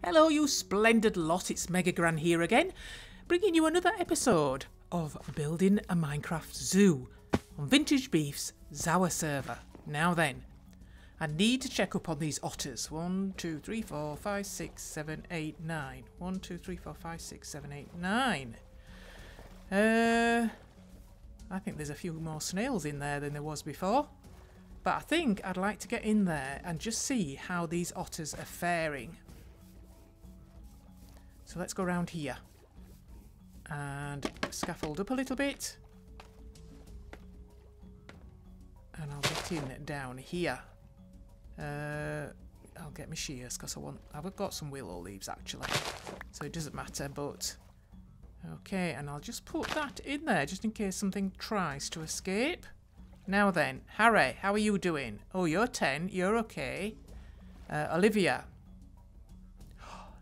Hello you splendid lot, it's Mega Gran here again, bringing you another episode of Building a Minecraft Zoo on VintageBeef's Zower server. Now then, I need to check up on these otters. 1, 2, 3, 4, 5, 6, 7, 8, 9. 1, 2, 3, 4, 5, 6, 7, 8, 9. I think there's a few more snails in there than there was before. But I think I'd like to get in there and just see how these otters are faring. So let's go around here and scaffold up a little bit. And I'll get in down here. I'll get my shears because I've got some willow leaves actually. So it doesn't matter, but okay, and I'll just put that in there just in case something tries to escape. Now then, Harry, how are you doing? Oh, you're 10, you're okay. Olivia.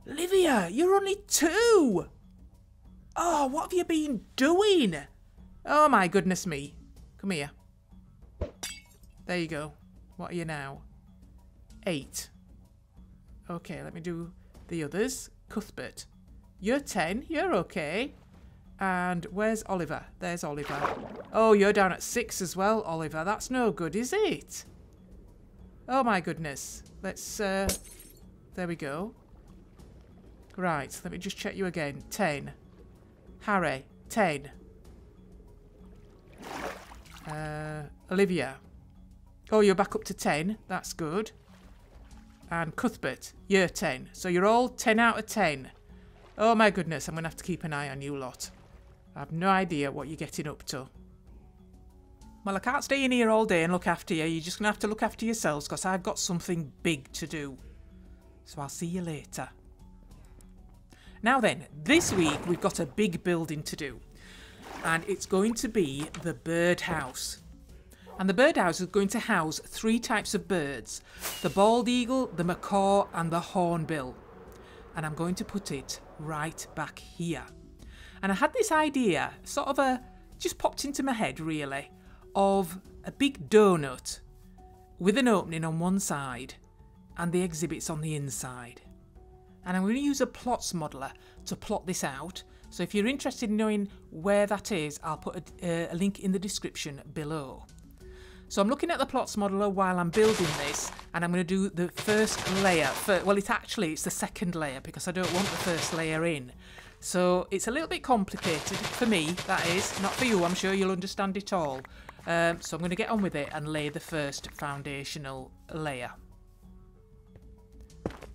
Olivia, you're only 2! Oh, what have you been doing? Oh my goodness me. Come here. There you go. What are you now? 8. Okay, let me do the others. Cuthbert. You're 10, you're okay. And where's Oliver? There's Oliver. Oh, you're down at 6 as well, Oliver. That's no good, is it? Oh my goodness. Let's, there we go. Right, let me just check you again. 10. Harry, 10. Olivia. Oh, you're back up to 10. That's good. And Cuthbert, you're 10. So you're all 10 out of 10. Oh my goodness, I'm going to have to keep an eye on you lot. I have no idea what you're getting up to. Well, I can't stay in here all day and look after you. You're just going to have to look after yourselves because I've got something big to do. So I'll see you later. Now then, this week we've got a big building to do. And it's going to be the birdhouse. And the birdhouse is going to house 3 types of birds. The bald eagle, the macaw and the hornbill. And I'm going to put it right back here. And I had this idea, sort of just popped into my head really, of a big donut with an opening on one side and the exhibits on the inside. And I'm going to use a plots modeler to plot this out. So if you're interested in knowing where that is, I'll put a link in the description below. So I'm looking at the plots modeler while I'm building this, and I'm going to do the first layer. Well, it's the second layer because I don't want the first layer in. So it's a little bit complicated for me, that is. Not for you, I'm sure you'll understand it all. So I'm going to get on with it and lay the first foundational layer.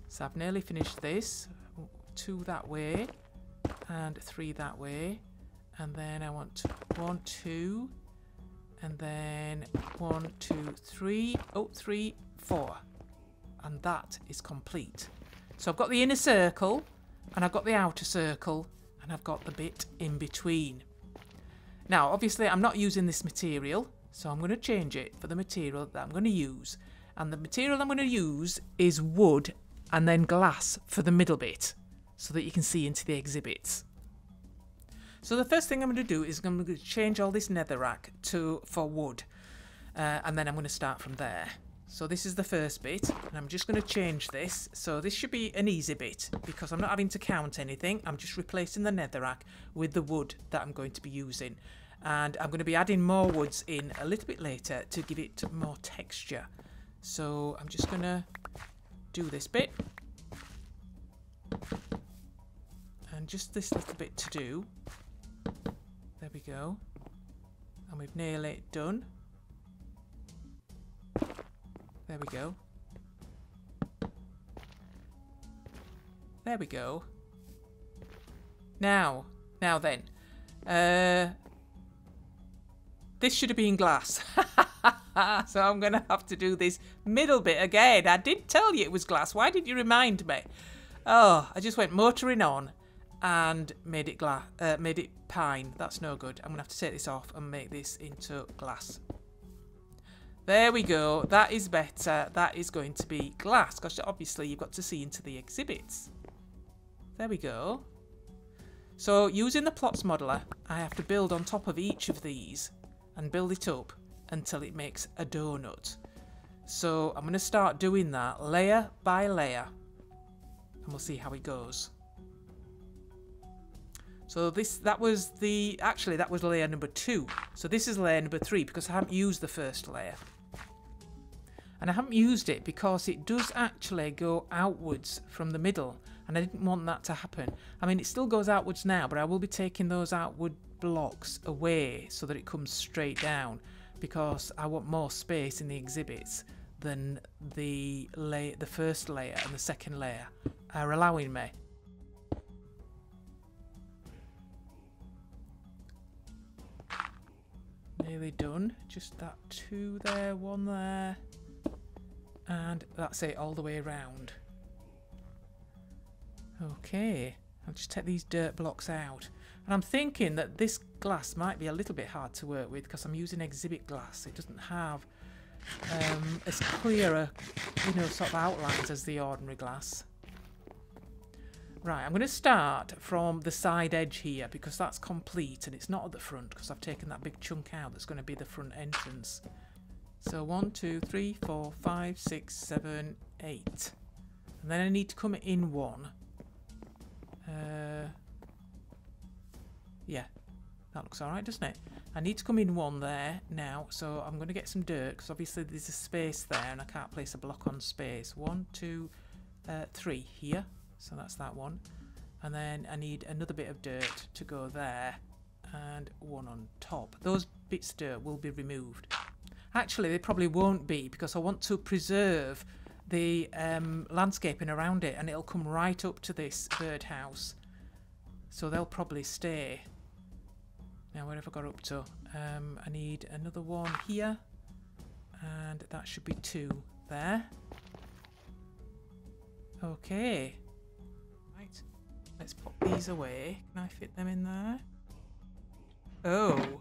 So I've nearly finished this. 2 that way and 3 that way. And then I want 1, 2, and then 1, 2, 3. Oh, 3, 4. And that is complete. So I've got the inner circle, and I've got the outer circle, and I've got the bit in between. Now, obviously, I'm not using this material, so I'm going to change it for the material that I'm going to use. And the material I'm going to use is wood and then glass for the middle bit, so that you can see into the exhibits. So the first thing I'm going to do is I'm going to change all this netherrack for wood, and then I'm going to start from there. So this is the first bit, and I'm just going to change this. So this should be an easy bit because I'm not having to count anything. I'm just replacing the netherrack with the wood that I'm going to be using, and I'm going to be adding more woods in a little bit later to give it more texture. So I'm just going to do this bit, and just this little bit to do. There we go, and we've nearly done. There we go. There we go. Now then, this should have been glass. So I'm going to have to do this middle bit again. I did tell you it was glass. Why did you remind me? Oh, I just went motoring on and made it pine. That's no good. I'm going to have to take this off and make this into glass. There we go. That is better. That is going to be glass because obviously you've got to see into the exhibits. There we go. So using the plots modeler, I have to build on top of each of these and build it up until it makes a donut. So I'm going to start doing that layer by layer. and we'll see how it goes. So that was layer number 2. So this is layer number 3 because I haven't used the first layer. And I haven't used it because it does actually go outwards from the middle, and I didn't want that to happen. I mean, it still goes outwards now, but I will be taking those outward blocks away so that it comes straight down, because I want more space in the exhibits than the first layer and the second layer are allowing me. Nearly done. Just that 2 there, 1 there. And that's it all the way around. Okay, I'll just take these dirt blocks out. And I'm thinking that this glass might be a little bit hard to work with because I'm using exhibit glass. It doesn't have as clear sort of outlines as the ordinary glass. Right, I'm going to start from the side edge here because that's complete and it's not at the front because I've taken that big chunk out that's going to be the front entrance. So 1, 2, 3, 4, 5, 6, 7, 8. And then I need to come in 1. Yeah, that looks alright, doesn't it? I need to come in 1 there now, so I'm going to get some dirt because obviously there's a space there and I can't place a block on space. 1, 2, 3 here. So that's that one. And then I need another bit of dirt to go there and 1 on top. Those bits of dirt will be removed. Actually, they probably won't be because I want to preserve the landscaping around it, and it'll come right up to this birdhouse. So they'll probably stay. Now, where have I got up to? I need another 1 here, and that should be 2 there. Okay. Right. Let's pop these away. Can I fit them in there? Oh.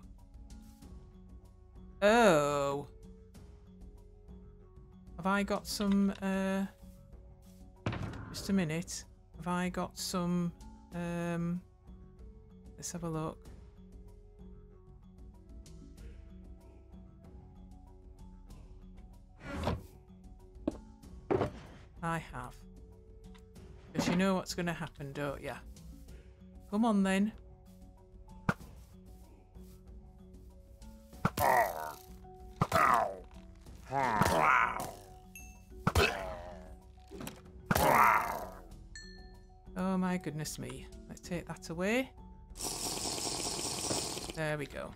Oh. Have I got some, just a minute. Have I got some, let's have a look. I have. Because you know what's going to happen, don't you? Come on then. Oh my goodness me. Let's take that away. There we go.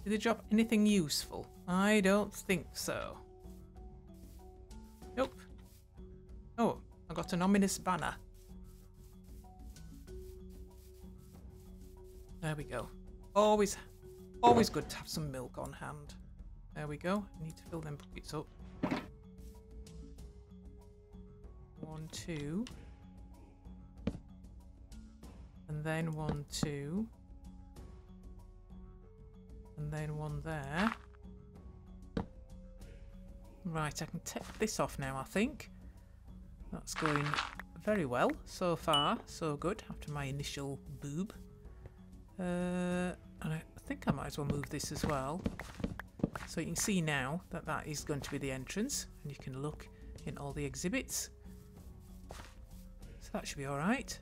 Did they drop anything useful? I don't think so. Nope. Oh, I got an ominous banner. There we go. Always good to have some milk on hand. There we go. I need to fill them buckets up. 1, 2. And then 1, 2. And then 1 there. Right, I can take this off now, I think. That's going very well. So far, so good, after my initial boob. And I think I might as well move this as well. So you can see now that that is going to be the entrance. And you can look in all the exhibits. So that should be alright.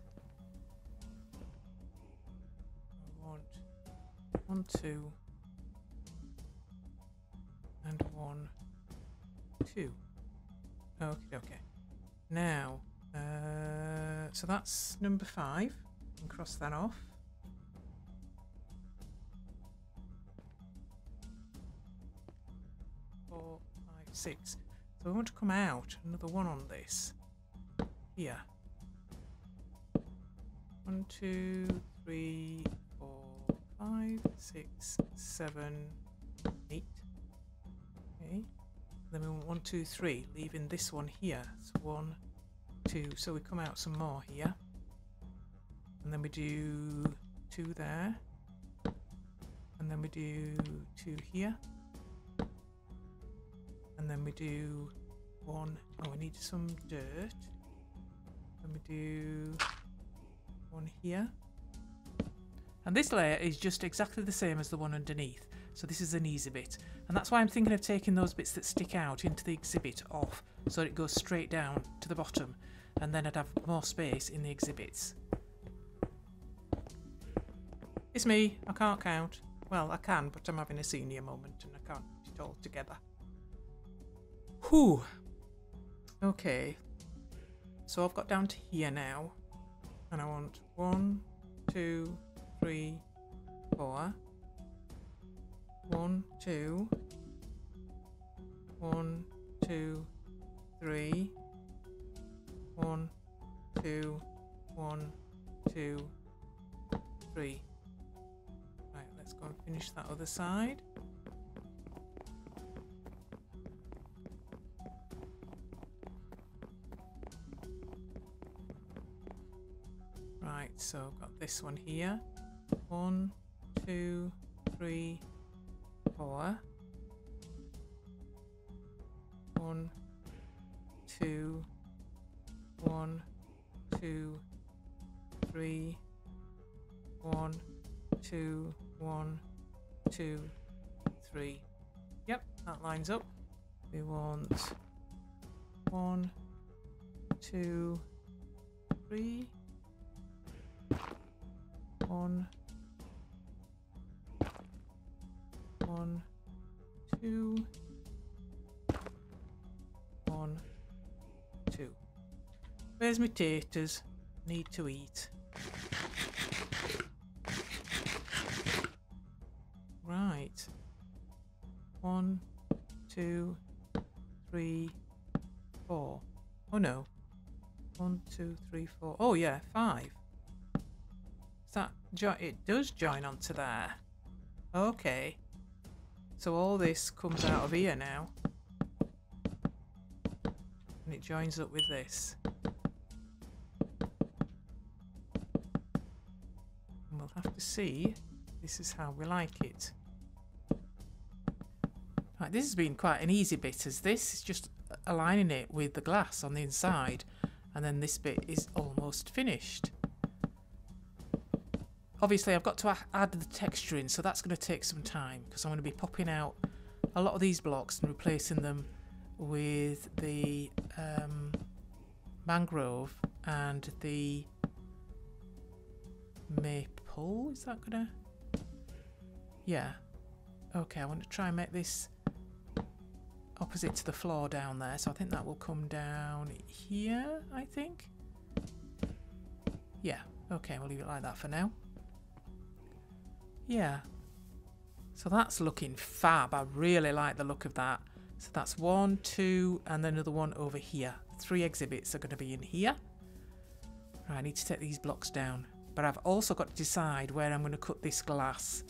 I want 1, 2. And 1, 2. Okay, okay. Now, so that's number 5. You can cross that off. 4, 5, 6. So we want to come out another 1 on this. Here. 1, 2, 3, 4, 5, 6, 7, 8. Okay. Then we want 1, 2, 3, leaving this one here. So 1, 2. So we come out some more here. And then we do 2 there. And then we do 2 here. And then we do 1. Oh, we need some dirt. Then we do 1 here. And this layer is just exactly the same as the one underneath. So this is an easy bit. And that's why I'm thinking of taking those bits that stick out into the exhibit off, so it goes straight down to the bottom. and then I'd have more space in the exhibits. It's me, I can't count. Well, I can, but I'm having a senior moment and I can't put it all together. Whew. Okay. So I've got down to here now. And I want 1, 2, 3, 4. 1, 2. 1, 2, 3. 1, 2, 1, 2, 3. Right, let's go and finish that other side. Right, so I've got this one here. 1, 2, 3, 4. 1, 2, 1, 2, 3, 1, 2, 1, 2, 3. Yep, that lines up. We want 1, 2, 3, 1, 1, 2, 1, 2. Where's my taters? Need to eat. Right. 1, 2, 3, 4. Oh no. 1, 2, 3, 4. Oh yeah, 5. Is that it does join onto there. Okay. So all this comes out of here now. And it joins up with this. And we'll have to see. This is how we like it. Right, this has been quite an easy bit, as this is just aligning it with the glass on the inside, and then this bit is almost finished. Obviously I've got to add the texture in, so that's going to take some time, because I'm going to be popping out a lot of these blocks and replacing them with the mangrove and the maple. Is that gonna... Yeah. Okay, I want to try and make this opposite to the floor down there, so I think that will come down here, I think. Yeah, okay, we'll leave it like that for now. Yeah. So that's looking fab. I really like the look of that. So that's 1, 2, and then another one over here. 3 exhibits are going to be in here. Right, I need to take these blocks down. But I've also got to decide where I'm going to cut this glass.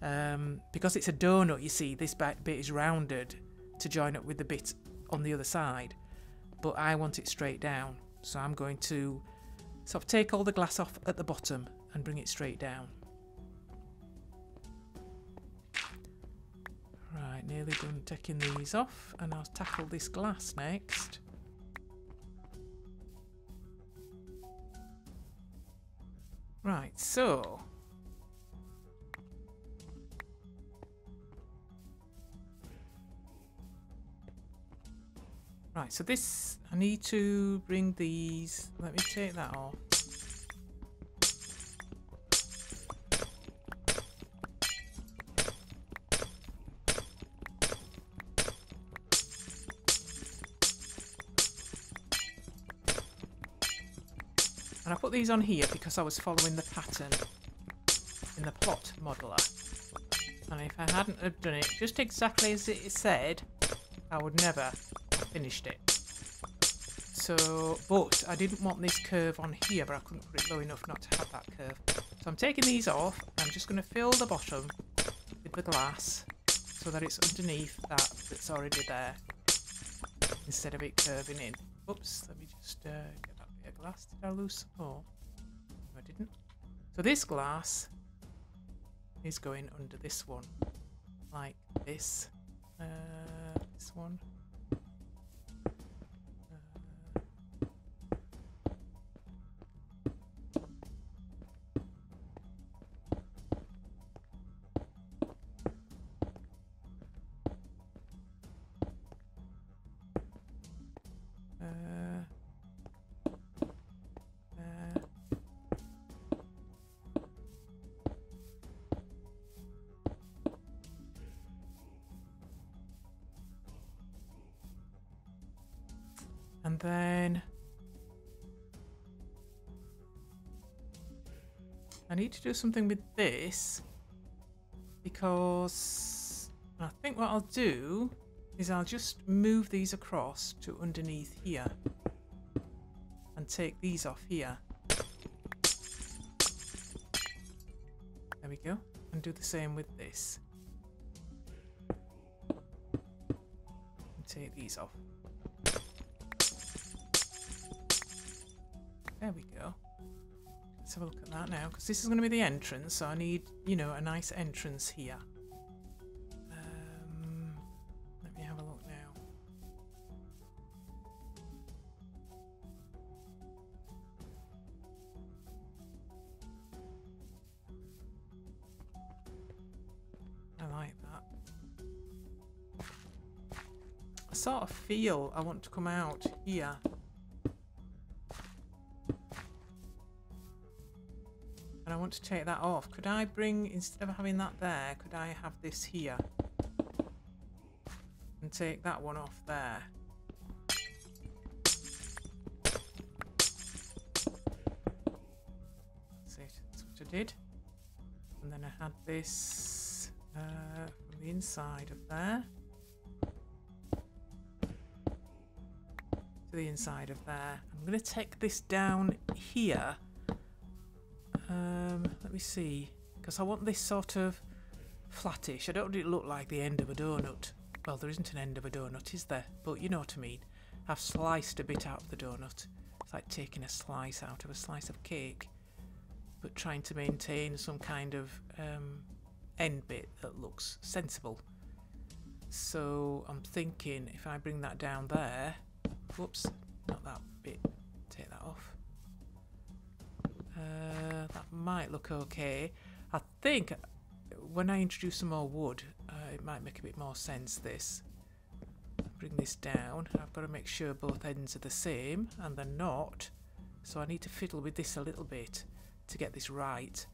Because it's a donut, you see, this bit is rounded to join up with the bit on the other side. But I want it straight down. So I'm going to sort of take all the glass off at the bottom and bring it straight down. Right, nearly done taking these off, and I'll tackle this glass next. Right, so this, I need to bring these, let me take that off. And I put these on here because I was following the pattern in the plot modeler. And if I hadn't have done it just exactly as it said, I would never have finished it. So, but I didn't want this curve on here, but I couldn't put it low enough not to have that curve. So I'm taking these off. I'm just going to fill the bottom with the glass so that it's underneath that that's already there, instead of it curving in. Oops, let me just get that bit of glass. Did I lose some more? No, I didn't. So this glass is going under this one, like this. This one. And then I need to do something with this, because I think what I'll do is I'll just move these across to underneath here and take these off here. There we go. And do the same with this. And take these off. There we go. Let's have a look at that now, because this is going to be the entrance, so I need, you know, a nice entrance here. Let me have a look now. I like that. I sort of feel I want to come out here. And I want to take that off. Could I bring, instead of having that there, could I have this here? And take that one off there. That's it. That's what I did. And then I had this from the inside of there to the inside of there. I'm going to take this down here. Let me see, because I want this sort of flattish. I don't want it to look like the end of a donut. Well, there isn't an end of a donut, is there? But you know what I mean. I've sliced a bit out of the donut. It's like taking a slice out of a slice of cake, but trying to maintain some kind of end bit that looks sensible. So I'm thinking if I bring that down there, whoops, not that bit, take that off. That might look okay. I think when I introduce some more wood, it might make a bit more sense, this. Bring this down. I've got to make sure both ends are the same, and they're not. So I need to fiddle with this a little bit to get this right.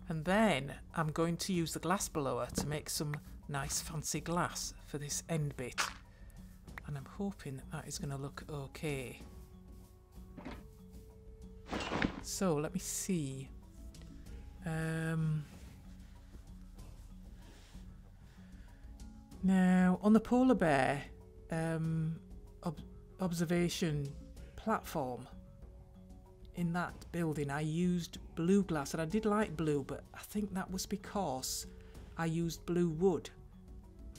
And then I'm going to use the glass blower to make some nice fancy glass for this end bit. And I'm hoping that is going to look okay. So let me see. Now on the polar bear observation platform in that building, I used blue glass, and I did like blue, but I think that was because I used blue wood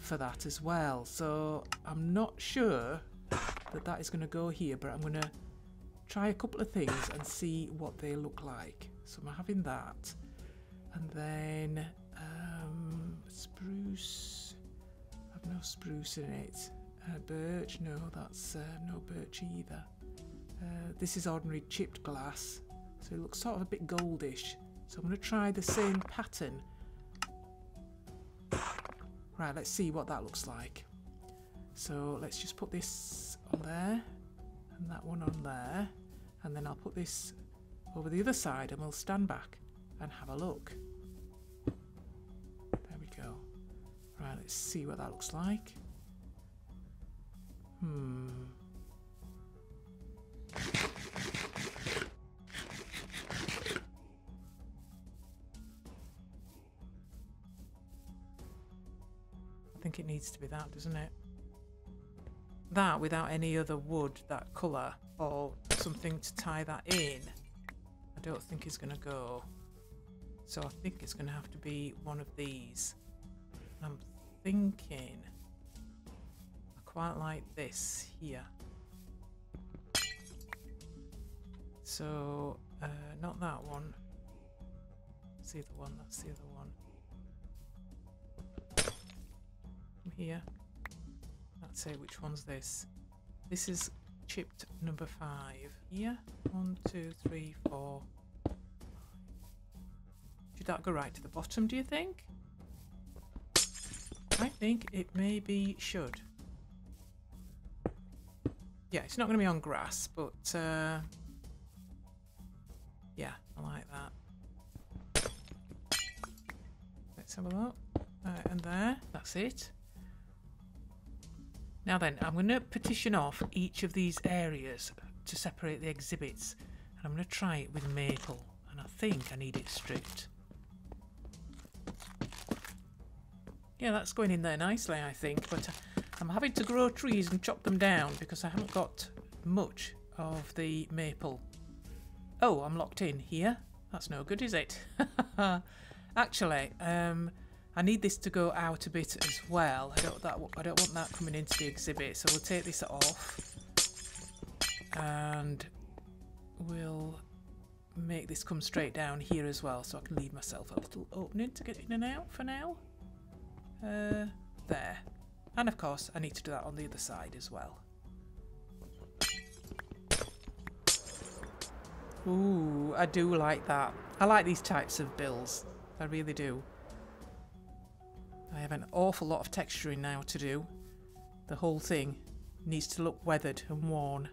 for that as well. So I'm not sure that that is going to go here, but I'm going to try a couple of things and see what they look like. So I'm having that, and then spruce. I have no spruce in it. Birch, no, that's no birch either. This is ordinary chipped glass, so it looks sort of a bit goldish. So I'm going to try the same pattern. Right, let's see what that looks like. So let's just put this on there, and that one on there, and then I'll put this over the other side, and we'll stand back and have a look. There we go. Right, let's see what that looks like. I think it needs to be that, doesn't it? That without any other wood, that colour, or something to tie that in, I don't think is going to go. So I think it's going to have to be one of these. I'm thinking I quite like this here. So not that one. That's the other one. That's the other one. From here. Let's say which one's this. This is chipped number 5. Here. 1, 2, 3, 4. Should that go right to the bottom, do you think? I think it maybe should. Yeah, it's not going to be on grass, but yeah, I like that. Let's have a look. And there, that's it. Now then, I'm going to partition off each of these areas to separate the exhibits. And I'm going to try it with maple. And I think I need it stripped. Yeah, that's going in there nicely, I think. But I'm having to grow trees and chop them down because I haven't got much of the maple. Oh, I'm locked in here. That's no good, is it? Actually, I need this to go out a bit as well. I don't want that coming into the exhibit, so we'll take this off and we'll make this come straight down here as well, so I can leave myself a little opening to get in and out for now. There. And of course, I need to do that on the other side as well. Ooh, I do like that. I like these types of bills. I really do. I have an awful lot of texturing now to do. The whole thing needs to look weathered and worn.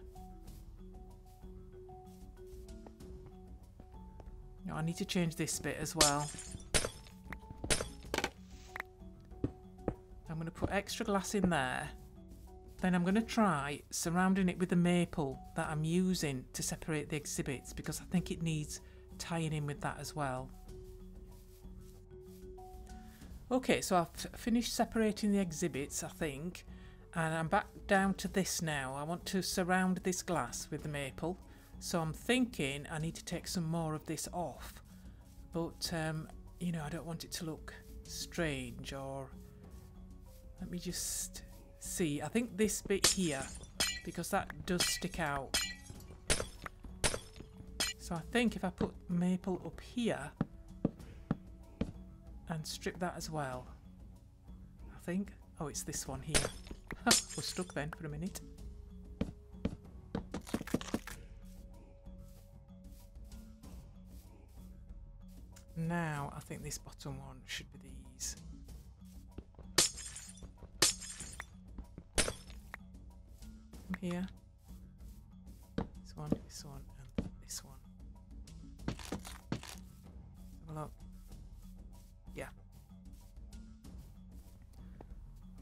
Now I need to change this bit as well. I'm going to put extra glass in there. Then I'm going to try surrounding it with the maple that I'm using to separate the exhibits, because I think it needs tying in with that as well. Okay, so I've finished separating the exhibits, I think, and I'm back down to this now. I want to surround this glass with the maple, so I'm thinking I need to take some more of this off, but you know, I don't want it to look strange. Or let me just see. I think this bit here, because that does stick out, so I think if I put maple up here and strip that as well, I think. Oh, it's this one here. We're stuck then for a minute. Now I think this bottom one should be these. From here. This one, and this one. Have a look. Yeah.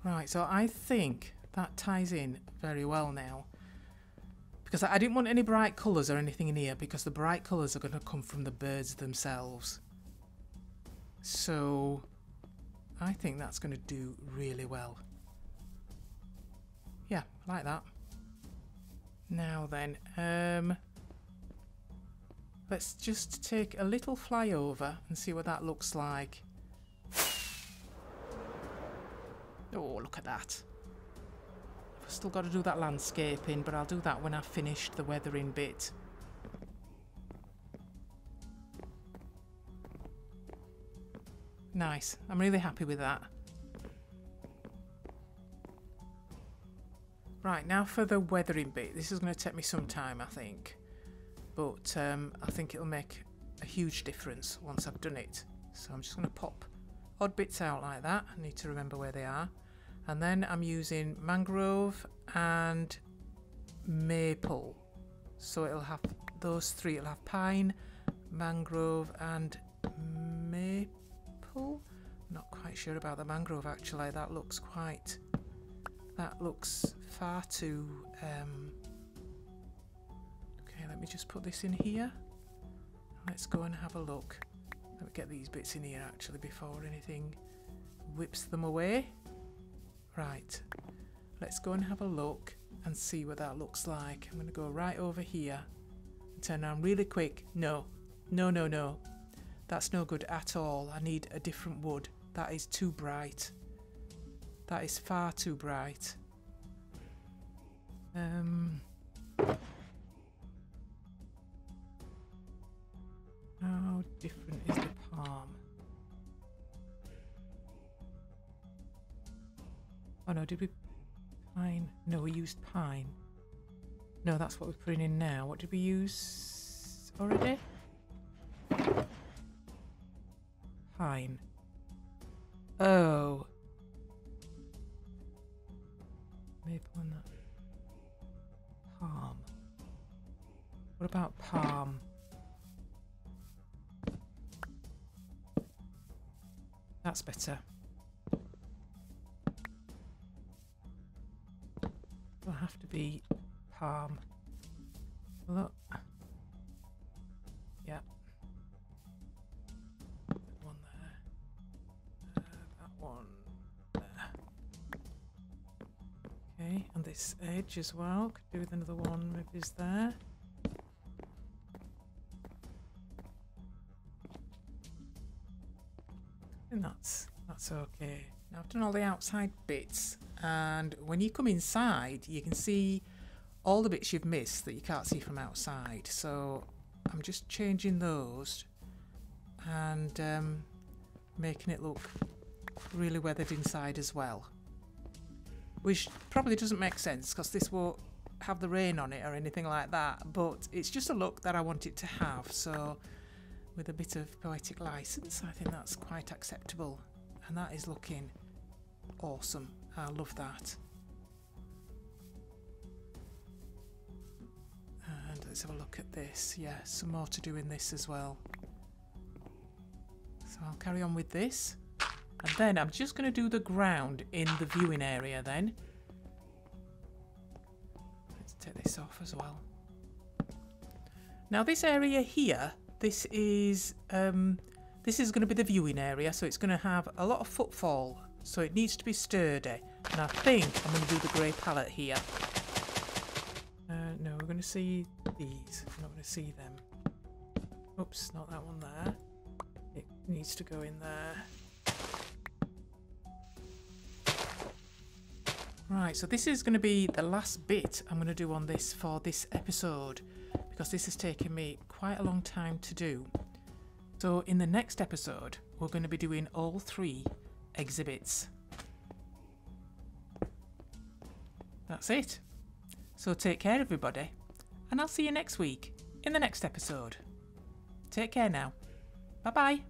Right, so I think that ties in very well now, because I didn't want any bright colours or anything in here, because the bright colours are going to come from the birds themselves. So I think that's going to do really well. Yeah, I like that. Now then, let's just take a little flyover and see what that looks like. Oh, look at that. I've still got to do that landscaping, but I'll do that when I've finished the weathering bit. Nice. I'm really happy with that. Right, now for the weathering bit. This is going to take me some time, I think. But I think it'll make a huge difference once I've done it. So I'm just going to pop odd bits out like that. I need to remember where they are. And then I'm using mangrove and maple. So it'll have those three. It'll have pine, mangrove and maple. Not quite sure about the mangrove actually. That looks far too... Okay, let me just put this in here. Let's go and have a look. Let me get these bits in here actually before anything whips them away. Right, let's go and have a look and see what that looks like. I'm going to go right over here and turn around really quick. No. That's no good at all. I need a different wood. That is too bright. That is far too bright. How different is the palm? Oh no, did we pine? No, we used pine. No, that's what we're putting in now. What did we use already? Pine. Oh. Maple and that. Palm. What about palm? That's better. have to be palm. Look. Yep. One there. That one there. Okay, and this edge as well. Could do with another one maybe is there. And that's okay. Now I've done all the outside bits, and when you come inside you can see all the bits you've missed that you can't see from outside. So I'm just changing those and making it look really weathered inside as well. Which probably doesn't make sense because this won't have the rain on it or anything like that, but it's just a look that I want it to have. So with a bit of poetic license, I think that's quite acceptable, and that is looking awesome. I love that. And let's have a look at this. Yeah, some more to do in this as well. So I'll carry on with this, and then I'm just going to do the ground in the viewing area then. Let's take this off as well. Now this area here, this is going to be the viewing area, so it's going to have a lot of footfall, so it needs to be sturdy. And I think I'm going to do the grey palette here. No, we're going to see these. We're not going to see them. Oops, not that one there. It needs to go in there. Right, so this is going to be the last bit I'm going to do on this for this episode, because this has taken me quite a long time to do. So in the next episode, we're going to be doing all 3 exhibits. That's it. So take care, everybody, and I'll see you next week in the next episode. Take care now. Bye-bye.